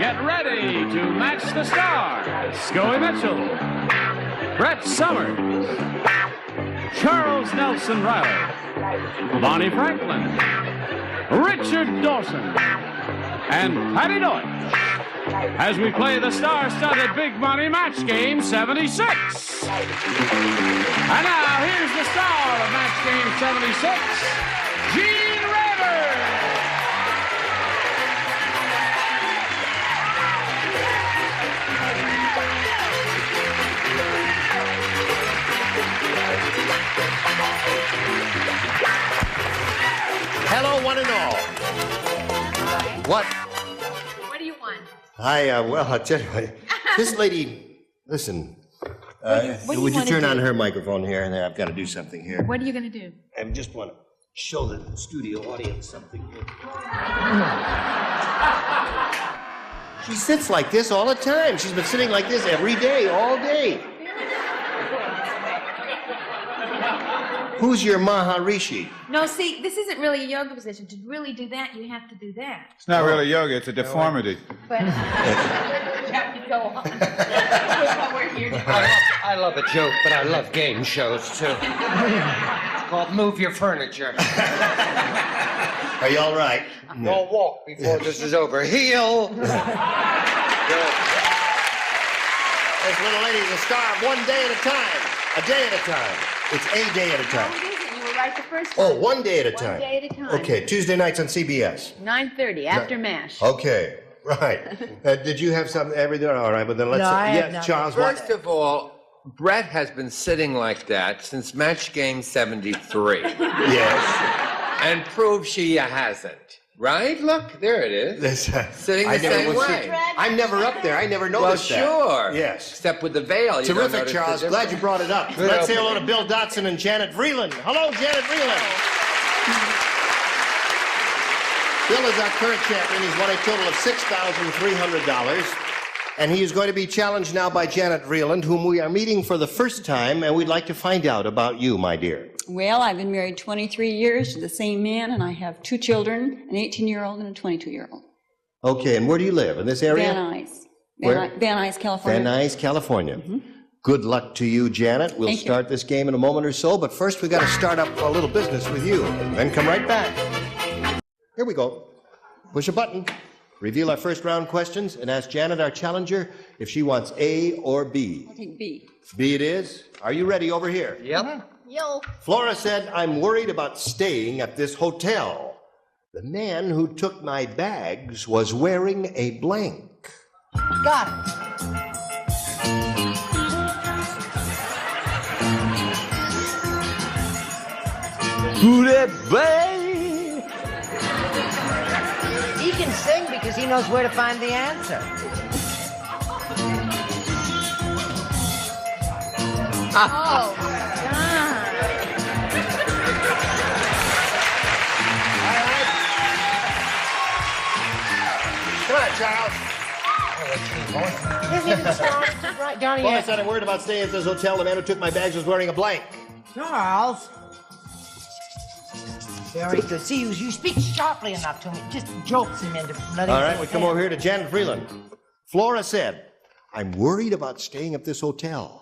get ready to match the stars. Scoey Mitchell, Brett Summers, Charles Nelson Reilly, Bonnie Franklin, Richard Dawson, and Patti Deutsch as we play the star-studded Big Money Match Game 76. And now, here's the star of Match Game 76, Gene Rayburn. Hello, one and all. What? What do you want? Well, I'll tell you what. This lady, listen. Would you turn on her microphone here? And I've got to do something here. What are you going to do? I just want to show the studio audience something here. She sits like this all the time. She's been sitting like this every day, all day. Who's your Maharishi? No, see, this isn't really a yoga position. To really do that, you have to do that. It's not really yoga, it's a deformity. But you have to go on. That's what we're here to do. I love a joke, but I love game shows, too. It's called Move Your Furniture. Are you all right? Don't walk before this is over. Heel! This little lady's a star of 1 day at a time. A day at a time. It's a day at a time. No, it isn't. You were right the first time. Oh, 1 day at a time. 1 day at a time. Okay, Tuesday nights on CBS. 9:30 after MASH. Okay, right. Did you have something? Everything? All right, but then let's. No, I have yes, nothing. Charles. First of all, Brett has been sitting like that since match game 73. Yes. And proves she hasn't. Right? Look, there it is. Sitting the same way. I'm never up there. I never Well, noticed that. sure. Yes. Except with the veil. You don't Terrific, notice the Charles. Glad difference. you brought it up. Good Let's say hello opening. to Bill Dawson and Janet Vreeland. Hello, Janet Vreeland. Bill is our current champion. He's won a total of $6,300. And he is going to be challenged now by Janet Vreeland, whom we are meeting for the first time, and we'd like to find out about you, my dear. Well, I've been married 23 years to the same man, and I have 2 children, an 18-year-old and a 22-year-old. Okay, and where do you live? In this area? Van Nuys. Where? Van Nuys, California. Van Nuys, California. Good luck to you, Janet. We'll Thank you. start this game in a moment or so, but first we got to start up a little business with you, and then come right back. Here we go. Push a button. Reveal our first round questions and ask Janet, our challenger, if she wants A or B. I'll take B. B it is. Are you ready over here? Yep. Yo. Flora said, I'm worried about staying at this hotel. The man who took my bags was wearing a blank. Got it. Who that babe? He can sing because he knows where to find the answer. Oh, God. Come on, Charles. Isn't even started right down Flora here. said, I'm worried about staying at this hotel. The man who took my bags was wearing a blank. Charles. Very good. See, you speak sharply enough to me. Just jolts him into letting All him right, we come over here to Janet Vreeland. Flora said, I'm worried about staying at this hotel.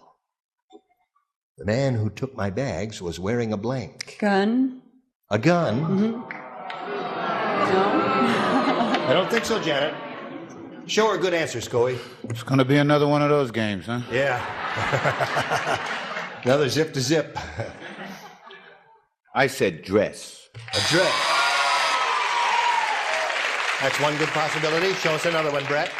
The man who took my bags was wearing a blank. Gun. A gun? No. I don't think so, Janet. Show her a good answer, Scoey. It's gonna be another one of those games, huh? Yeah. Another zip to zip. I said dress. A dress. That's one good possibility. Show us another one, Brett.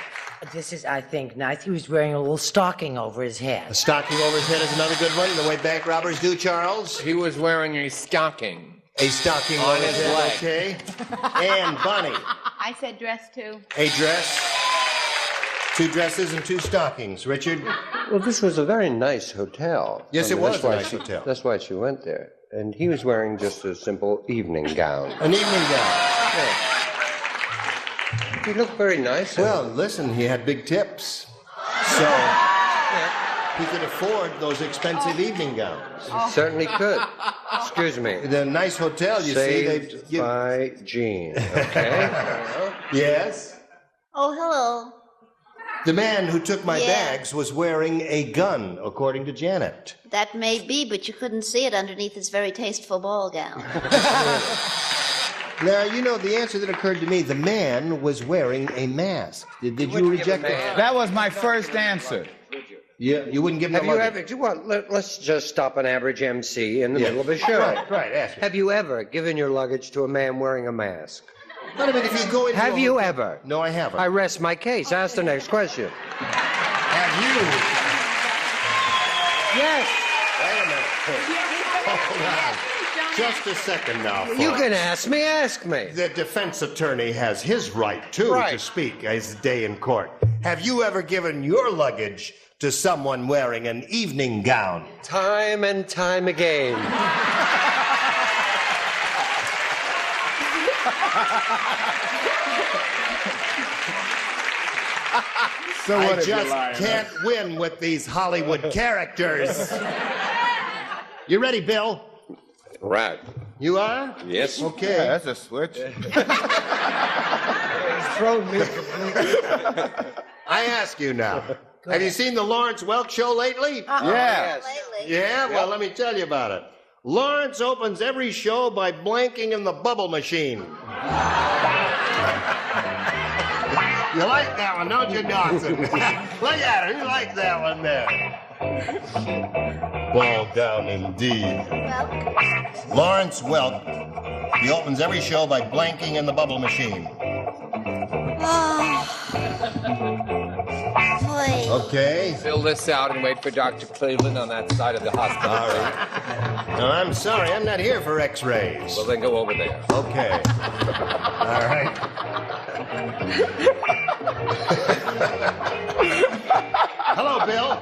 This is, I think, nice. He was wearing a little stocking over his A head. stocking over his head is another good one. The way bank robbers do, Charles. He was wearing a stocking. A stocking On over his his head, leg. okay. And Bonnie. I said dress too. A dress. 2 dresses and 2 stockings. Richard? Well, this was a very nice hotel. Yes, I it mean, was that's a why nice she- hotel. That's why she went there. And he was wearing just a simple evening gown. An evening gown. He looked very nice. Well, listen, he had big tips. So he could afford those expensive evening gowns. He certainly could. Excuse me. The nice hotel, you see, they Saved by Gene, okay? Yes. Oh, hello. The man who took my bags was wearing a gun, according to Janet. That may be, but you couldn't see it underneath his very tasteful ball gown. Now, you know, the answer that occurred to me, the man was wearing a mask. Did you reject that? That was my first answer. Yeah, you wouldn't give him Have the you luggage. ever, well, let's just stop an average MC in the middle of a show. Right, ask me. Have you ever given your luggage to a man wearing a mask? But I mean, if you go into Have a you hotel- ever? No, I haven't. I rest my case. Ask the next question. Have you? Yes. Wait a minute. Hold on. Just a second now, folks. You can ask me. Ask me. The defense attorney has his right, too, to speak his day in court. Have you ever given your luggage to someone wearing an evening gown? Time and time again. So what I if you're just lying, can't win with these Hollywood characters. You ready, Bill? Right. You are? Yes. Okay. Yeah, that's a switch. I ask you now. Have you seen the Lawrence Welk show lately? Yeah. Yeah? Well, let me tell you about it. Lawrence opens every show by blanking in the bubble machine. You like that one, don't you, Dawson? Look at her. You like that one there. Ball down indeed. Lawrence Welk. He opens every show by blanking in the bubble machine. Boy. Okay. Fill this out and wait for Dr. Cleveland on that side of the hospital. All right. No, I'm sorry. I'm not here for x-rays. Well, then go over there. Okay. All right. Hello, Bill.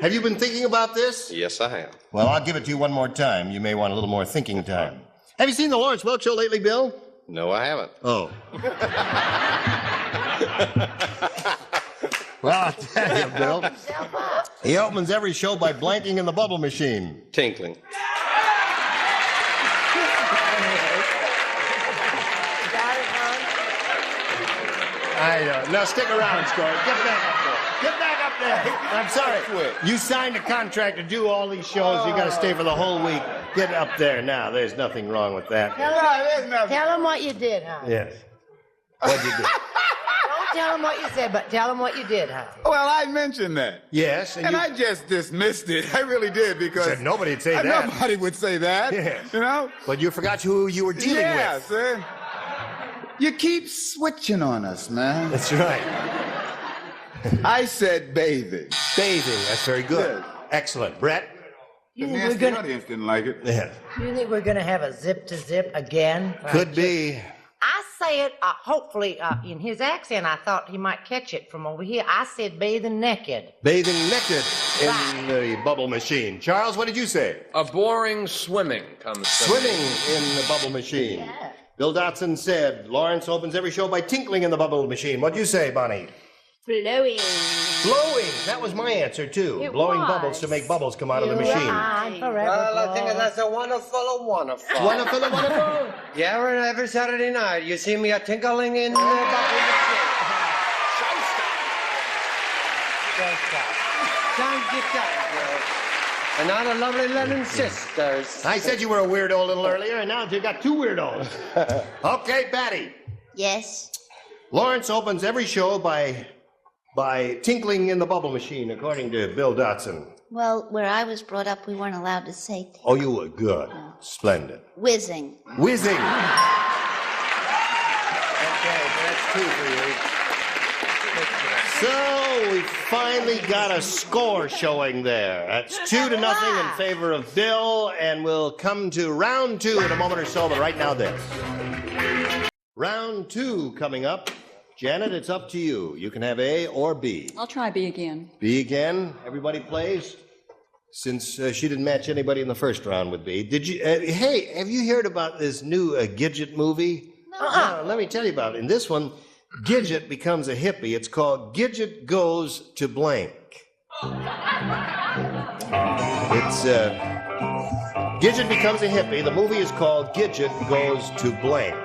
Have you been thinking about this? Yes, I have. Well, I'll give it to you one more time. You may want a little more thinking time. Have you seen the Lawrence Welk show lately, Bill? No, I haven't. Oh. Well, I'll tell you, Bill. He opens every show by blanking in the bubble machine. Tinkling. I know. Now stick around, Scoey. Get back up there. Get back up there. I'm sorry. You signed a contract to do all these shows. You got to stay for the whole week. Get up there now. There's nothing wrong with that. Tell him what you did, huh? Yes. What'd you do? Don't tell him what you said, but tell him what you did, huh? Well, I mentioned that. Yes. And I just dismissed it. I really did because said nobody'd say that. Nobody would say that. Yes. You know? But you forgot who you were dealing Yeah, with. sir. You keep switching on us, man. That's right. I said bathing. Bathing. That's very good. Yes. Excellent. Brett? You The think, nasty we're gonna, audience didn't like it. Yeah. you think we're gonna have a zip-to-zip again? Could be. I say it, hopefully, in his accent, I thought he might catch it from over here. I said bathing naked. Bathing naked in the bubble machine. Charles, what did you say? A boring swimming comes from Swimming in the bubble machine. Yeah. Bill Dawson said Lawrence opens every show by tinkling in the bubble machine. What'd you say, Bonnie? Blowing. Blowing. That was my answer, too. It Blowing was. bubbles to make bubbles come out of the machine. I'm forever Well, I think blowing. that's a wonderful. Wonderful, wonderful. Yeah, every Saturday night you see me a tinkling in the bubble machine. Time to time, girl. And now the lovely Lennon sisters. I said you were a weirdo a little earlier, and now you got two weirdos. Okay, Patti. Yes. Lawrence opens every show by tinkling in the bubble machine, according to Bill Dawson. Well, where I was brought up, we weren't allowed to say things. Oh, you were good. Splendid. Whizzing. Whizzing. Okay, that's two for you. So we finally got a score showing there. That's 2-0 in favor of Bill, and we'll come to round two in a moment or so, but right now this. Round two coming up. Janet, it's up to you. You can have A or B. I'll try B again. B again. Everybody plays. Since she didn't match anybody in the first round with B. Did you? Hey, have you heard about this new Gidget movie? No. Let me tell you about it. In this one, Gidget becomes a hippie. It's called Gidget Goes to Blank. It's Gidget becomes a hippie. The movie is called Gidget Goes to Blank.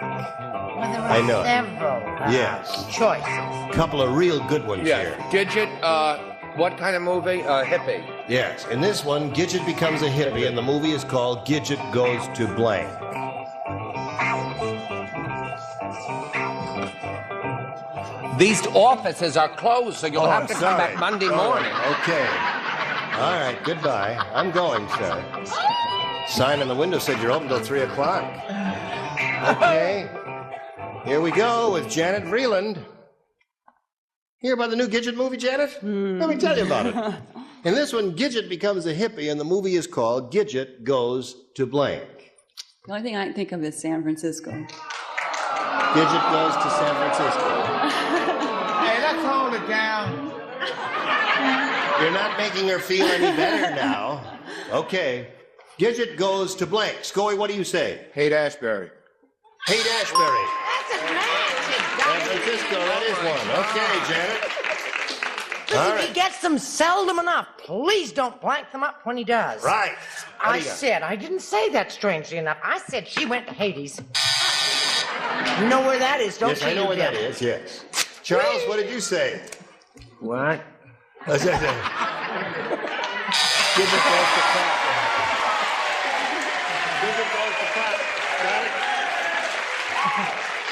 Well, there were I know it. several Yes. choices. Couple of real good ones Yeah. here. Gidget, what kind of movie? Hippie. Yes. In this one, Gidget becomes a hippie, and the movie is called Gidget Goes to Blank. These offices are closed, so you'll have to come back Monday morning. Okay. All right, goodbye. I'm going, sir. Sign on the window said you're open till 3 o'clock. Okay. Here we go with Janet Vreeland. Hear about the new Gidget movie, Janet? Let me tell you about it. In this one, Gidget becomes a hippie, and the movie is called Gidget Goes to Blank. The only thing I can think of is San Francisco. Gidget goes to San Francisco. Hey, let's hold it down. You're not making her feel any better now. Okay. Gidget goes to blank. Scoey, what do you say? Hate Ashbury. Hate Ashbury. That's a match. San Francisco, that is one. Okay, Janet. Listen, All if right. he gets them seldom enough, please don't blank them up when he does. Right. I didn't say that strangely enough. I said she went to Hades. You know where that is, don't Yes, you? I know where that Jim? is, yes. Charles, what did you say? What? I said, Gidget goes to pot. Gidget goes to pot. Got it?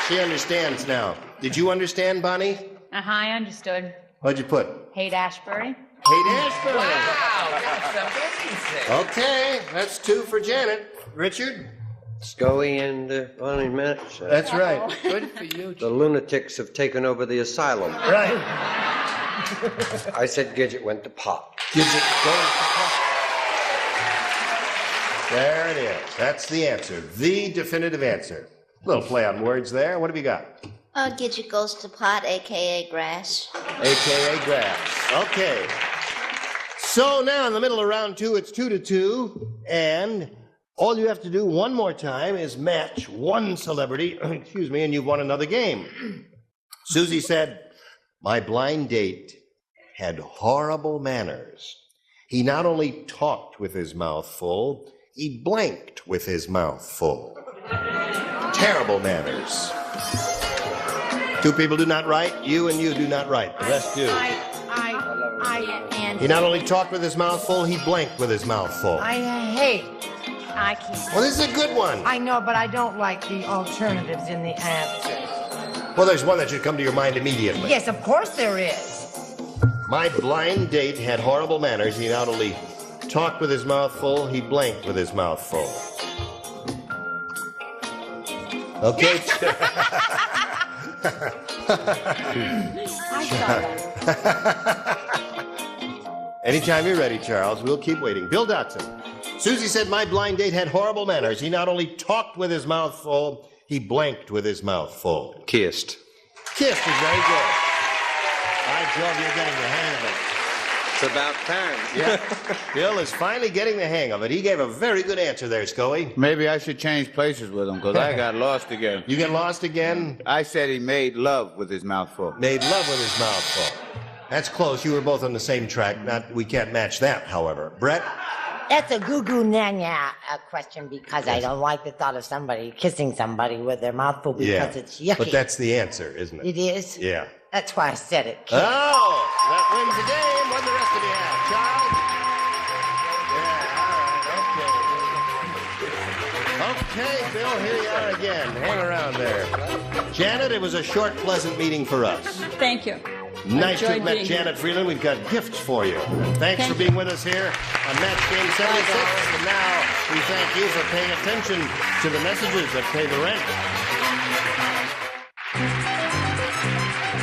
She understands now. Did you understand, Bonnie? I understood. What'd you put? Hate Ashbury. Hate Ashbury. Wow, that's amazing. Okay, that's 2 for Janet. Richard? Scoey and Bonnie Match. That's right. Good for you. The lunatics have taken over the asylum. Right. I said Gidget went to pot. Gidget goes to pot. There it is. That's the answer. The definitive answer. Little play on words there. What have you got? Gidget goes to pot, a.k.a. grass. AKA grass. Okay. So now in the middle of round 2, it's 2-2, and all you have to do one more time is match one celebrity, excuse me, and you've won another game. Susie said, my blind date had horrible manners. He not only talked with his mouth full, he blanked with his mouth full. Terrible manners. 2 people do not write. You and you do not write. The rest do. And He not only talked with his mouth full, he blanked with his mouth full. I hate. I can't. Well, this is a good one. I know, but I don't like the alternatives in the answers. Well, there's one that should come to your mind immediately. Yes, of course there is. My blind date had horrible manners. He not only talked with his mouth full, he blanked with his mouth full. Okay. I saw that. Anytime you're ready, Charles, we'll keep waiting. Bill Dawson. Susie said my blind date had horrible manners. He not only talked with his mouth full, he blanked with his mouth full. Kissed. Kissed is very good. By Jove, you're getting the hang of it. It's about time. Yeah. Bill is finally getting the hang of it. He gave a very good answer there, Scoey. Maybe I should change places with him, because I got lost again. You get lost again? I said he made love with his mouth full. Made love with his mouth full. That's close. You were both on the same track. We can't match that, however. Brett? That's a goo-goo nanya question because I don't like the thought of somebody kissing somebody with their mouth full because it's yucky. But that's the answer, isn't it? It is? Yeah. That's why I said it. Oh, that wins the game. What the rest of you have? Charles? Yeah, all right, okay. Okay, Bill, here you are again. Hang around there. Janet, it was a short, pleasant meeting for us. Thank you. Nice to have enjoyed met being Janet Vreeland. We've got gifts for you. Thanks for being with us here on Match Game 76. And now we thank you for paying attention to the messages that pay the rent.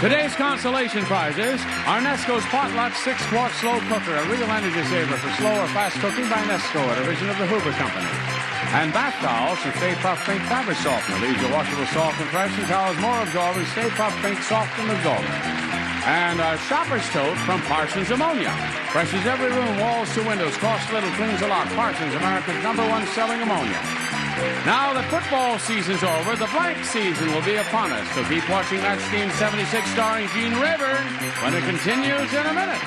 Today's consolation prizes are Nesco's Potluck 6-quart slow cooker, a real energy saver for slow or fast cooking by Nesco, a division of the Hoover Company. And bath towels from Stay Puft Pink Fabric Softener leaves your washable soft and fresh, and towels more absorbent. Stay Puft Pink Soft and Absorbent. And a shopper's tote from Parsons Ammonia. Freshes every room, walls to windows, costs little, cleans a lot. Parsons, America's #1 selling ammonia. Now that football season's over, the blank season will be upon us. So keep watching Match Game 76 starring Gene Rayburn when it continues in a minute.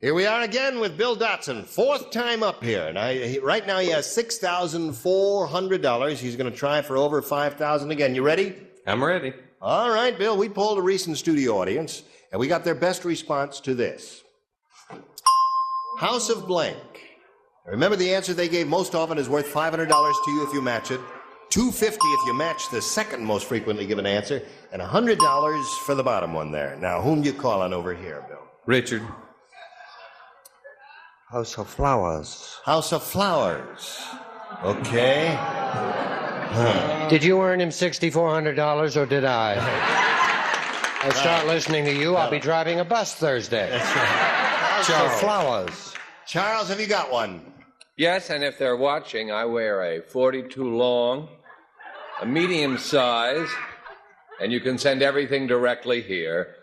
Here we are again with Bill Dawson, fourth time up here. And right now he has $6,400. He's going to try for over $5,000 again. You ready? I'm ready. All right, Bill. We polled a recent studio audience, and we got their best response to this. House of Blank. Remember, the answer they gave most often is worth $500 to you if you match it, $250 if you match the second most frequently given answer, and $100 for the bottom one there. Now, whom you calling over here, Bill? Richard. House of Flowers. House of Flowers. Okay. Did you earn him $6,400 or did I? I start listening to you. I'll be driving a bus Thursday. That's right. House of Flowers. Charles, have you got one? Yes, and if they're watching, I wear a 42 long, a medium size, and you can send everything directly here.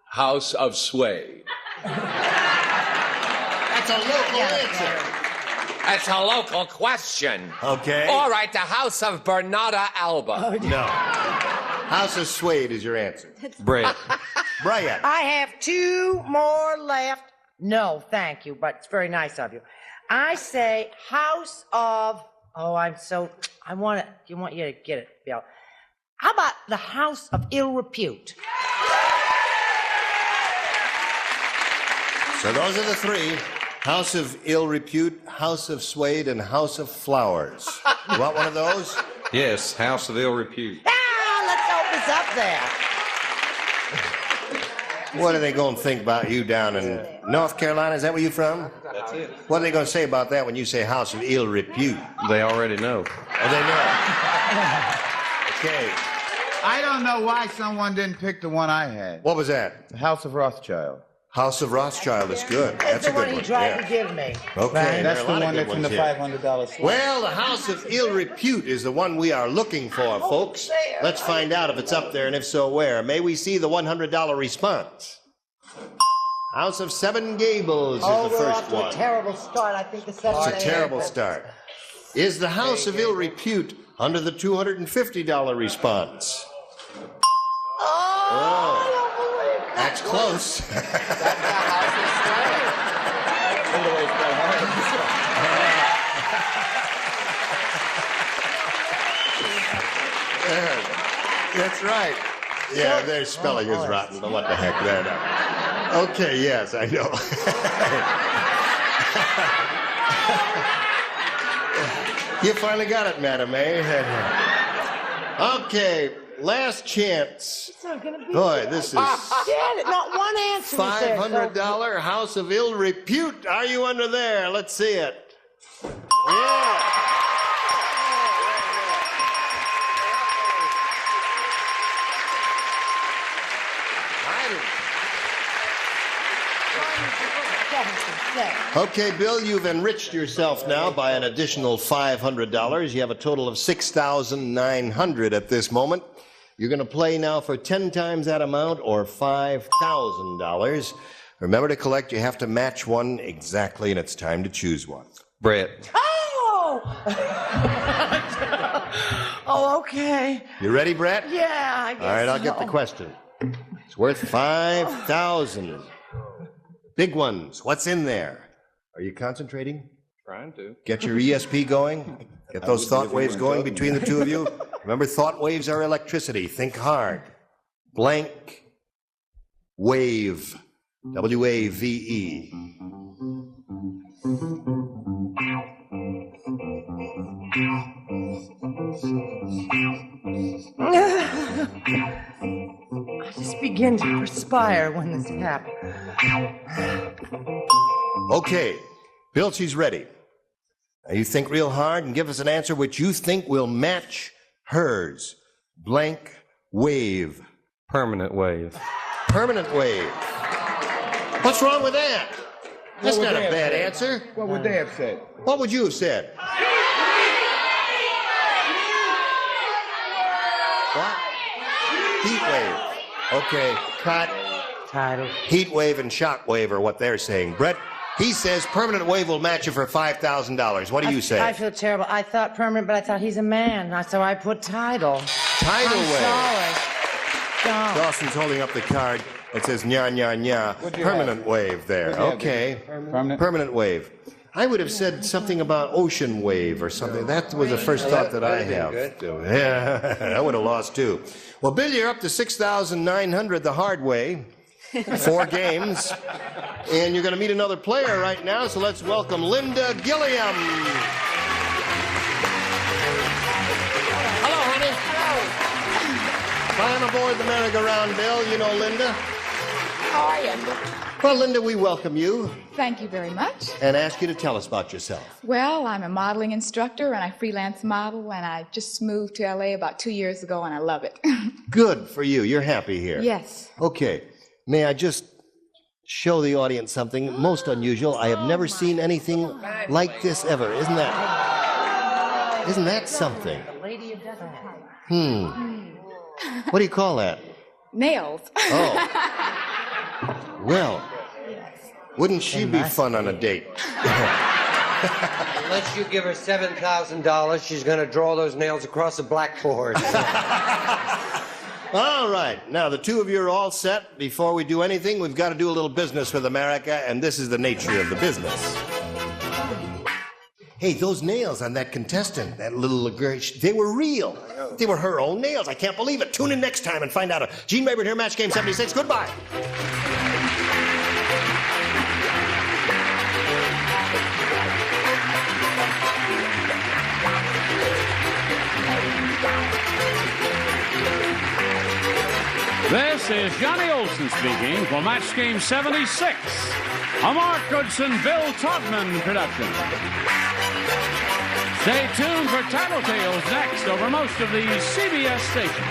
House of Suede. That's a local answer. That's a local question. Okay. All right, the House of Bernarda Alba. No. House of Suede is your answer. Brett. Brian. I have two more left. No, thank you, but it's very nice of you. I say House of, I want you to get it, Bill. How about the House of Ill Repute? So those are the three. House of Ill Repute, House of Suede, and House of Flowers. You want one of those? Yes, House of Ill Repute. Let's open this up there. What are they going to think about you down in North Carolina? Is that where you're from? That's it. What are they going to say about that when you say House of Ill Repute? They already know. Oh, they know. Okay. I don't know why someone didn't pick the one I had. What was that? The House of Rothschild. House of Rothschild is good. That's the a good one one. he tried Yeah. to give me. Okay. That's there the are a lot one of good that's in the ones here. $500 slot. Well, the House of Ill Repute is the one we are looking for, folks. Let's find out if it's up there, and if so, where. May we see the $100 response? House of Seven Gables is the we're first off to one. a terrible start. I think the It's second. a terrible start. Is the House of Ill Repute under the $250 response? I don't believe that. That's close. That's right. Yeah, their spelling is rotten, but what the heck, they're not. Okay, yes, I know. You finally got it, Madam A. Okay, last chance. It's not gonna be Boy, this is Get it. Not one answer. was there, so- $500 House of Ill Repute. Are you under there? Let's see it. Yeah. Okay, Bill, you've enriched yourself now by an additional $500. You have a total of $6,900 at this moment. You're going to play now for 10 times that amount or $5,000. Remember to collect, you have to match one exactly, and it's time to choose one. Brett. Oh! Oh, okay. You ready, Brett? Yeah, I guess. All right, I'll get the so. question. It's worth $5,000. Big ones. What's in there? Are you concentrating? Trying to. Get your ESP going. Get those thought waves going between the two of you. Remember, thought waves are electricity. Think hard. Blank wave. W-A-V-E. I just begin to perspire when this happens. Okay, Bill, she's ready. Now you think real hard and give us an answer which you think will match hers. Blank wave. Permanent wave. Permanent wave. What's wrong with that? That's not a bad answer. What would they have said? What would you have said? What? Heat wave. Okay, cut. Title. Heat wave and shock wave are what they're saying. Brett, he says permanent wave will match you for $5,000. What do you say? I feel terrible. I thought permanent, but I thought he's a man, so I put tidal. Tidal I'm wave. sorry. Don't. Dawson's holding up the card. It says nya, nya, nya. Permanent wave there. Okay. Permanent wave. I would have said something about ocean wave or something. That was the first thought that I have. Yeah, I would have lost too. Well, Bill, you're up to 6,900 the hard way. 4 games. And you're going to meet another player right now, so let's welcome Linda Gilliam. Hello, honey. Climb aboard the merry-go-round, Bill. You know Linda. How are you? Well, Linda, we welcome you Thank you very much. and ask you to tell us about yourself. Well, I'm a modeling instructor and I freelance model, and I just moved to LA about 2 years ago, and I love it. Good for you. You're happy here. Yes. Okay. May I just show the audience something most unusual? I have never seen anything like this ever. Isn't that something? What do you call that? Nails. Oh. Well, wouldn't she be fun on a date? Unless you give her $7,000, she's going to draw those nails across the blackboard. All right. Now, the two of you are all set. Before we do anything, we've got to do a little business with America, and this is the nature of the business. Hey, those nails on that contestant, that little girl, they were real. They were her own nails. I can't believe it. Tune in next time and find out. Gene Rayburn here, Match Game 76. Goodbye. This is Johnny Olson speaking for Match Game 76, a Mark Goodson, Bill Todman production. Stay tuned for Tattletales next over most of these CBS stations.